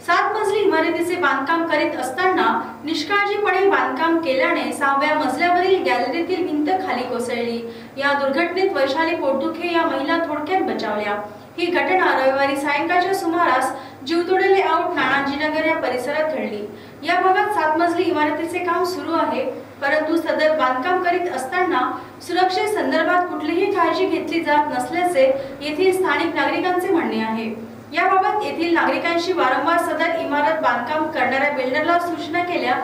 7 मजली इमारतीचे बांधकाम करीत असताना निष्काळजीपणे बांधकाम केल्याने 6व्या मजल्यावरील गॅलरीतील भिंत खाली कोसळली। या दुर्घटनेत वैशाली पोटदुखे या महिला थोडक्यात बचावल्या। ही घटना रविवारी सायंकाळच्या सुमारास जीवतोडे लेआउट नानाजीनगर या परिसरात घडली। या भागात 7 मजली इमारतीचे काम सुरू आहे, परंतु सदर बांधकाम करीत असताना सुरक्षेसंदर्भात कुठलीही काळजी घेतली जात नसल्याचे येथील स्थानिक नागरिकांचे म्हणणे आहे। याबाबत येथील नागरिकांशी वारंवार सदर इमारत बांधकाम करणाऱ्या बिल्डरला सूचना केल्या,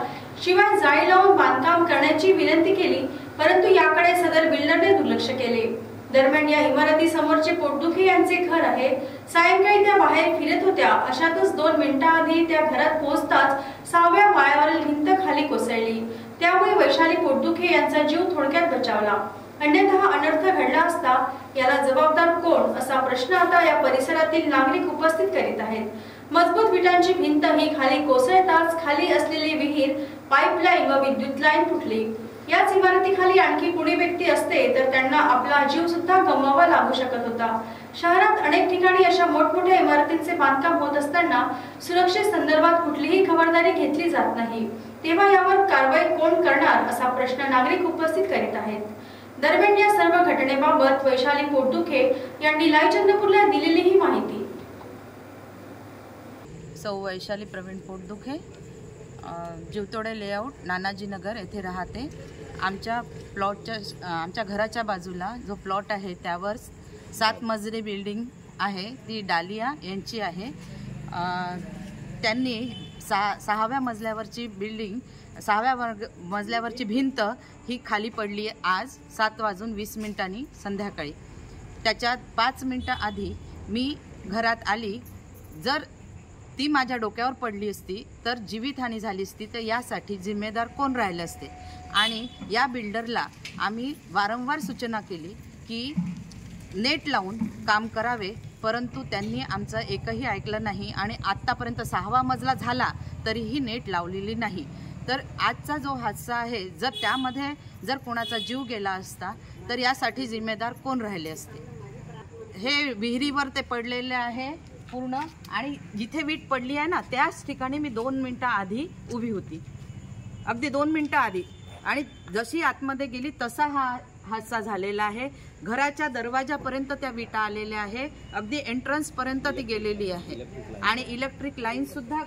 शिवाय जाळी लावून बांधकाम करण्याची विनंती केली, परंतु याकडे सदर बिल्डरने दुर्लक्ष केले। दरम्यान या इमारती समोरचे पोटदुखे यांचे घर आहे। सायंकाळी त्या बाहेर फिरत होत्या, अशातच 2 मिनिटांआधी त्या घरात पोहोचताच 6व्या माळ्यावरील भिंत खाली कोसळली। त्यामुळे वैशाली पोटदुखे यांचा जीव थोडक्यात बचावला। अन्यथा हा अनर्थ घडला असता याला जबाबदार कोण असा प्रश्न आता या परिसरातील नागरिक उपस्थित करीत आहेत। मजबूत विटांची भिंत ही खाली कोसळताच खाली असलेली विहीर, पाईपलाईन व विद्युत लाईन तुटली। याच इमारतीखाली आणखी कुणी व्यक्ती असते तर त्यांना आपला जीव सुद्धा गमवावा लागू शकत होता। शहरात अनेक ठिकाणी अशा मोठमोठ्या इमारतींचे बांधकाम होत असताना सुरक्षेसंदर्भात कुठलीही खबरदारी घेतली जात नाही, तेव्हा यावर कारवाई कोण करणार असा प्रश्न नागरिक उपस्थित करीत आहेत। दरम्यान या सर्व घटनेबाबत वैशाली पोटदुखे यांनी लाईव्ह चंद्रपूरला दिलेली ही माहिती। सौ वैशाली प्रवीण पोटदुखे, जीवतोडे लेआउट नानाजीनगर येथे राहते। आमच्या घराच्या बाजूला जो प्लॉट आहे त्यावर 7 मजली बिल्डिंग आहे, ती डालिया यांची आहे। त्यांनी 6व्या मजल्यावरची बिल्डिंग 6व्या मजल्यावरची भिंत ही खाली पडली आज 7:20 संध्याकाळी। त्याच्यात 5 मिनिटं आधी मी घरात आली। जर ती माझ्या डोक्यावर पडली असती तर जीवितहानी झाली असती, तर यासाठी जिम्मेदार कोण राहिले असते। आणि या बिल्डरला आम्ही वारंवार सूचना केली की नेट लावून काम करावे, परंतु त्यांनी आमचं एकही ऐकलं नाही आणि आत्तापर्यंत 6वा मजला झाला तरीही नेट लावलेली नाही। तर आजचा जो हादसा आहे, जर त्यामध्ये जर कोणाचा जीव गेला असता तर यासाठी जिम्मेदार कोण राहिले असते। हे विहिरीवर ते पडलेले आहे पूर्ण, आणि जिथे वीट पडली आहे ना त्याच ठिकाणी मी 2 मिनिटं आधी उभी होती, अगदी 2 मिनिटं आधी, आणि जशी आतमध्ये गेली तसा हा हादसा झालेला आहे। घराच्या दरवाजापर्यंत त्या विटा आलेल्या आहे, अगदी एंट्रन्स पर्यंत ती गेलेली आहे, आणि इलेक्ट्रिक लाईन सुद्धा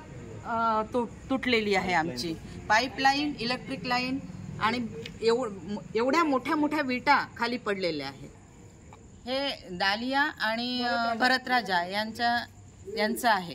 तुटलेली आहे। आमची पाईपलाईन, इलेक्ट्रिक लाईन आणि एवढ्या मोठ्या विटा खाली पडलेल्या आहेत। हे डालिया आणि भरतराजा यांचं आहे।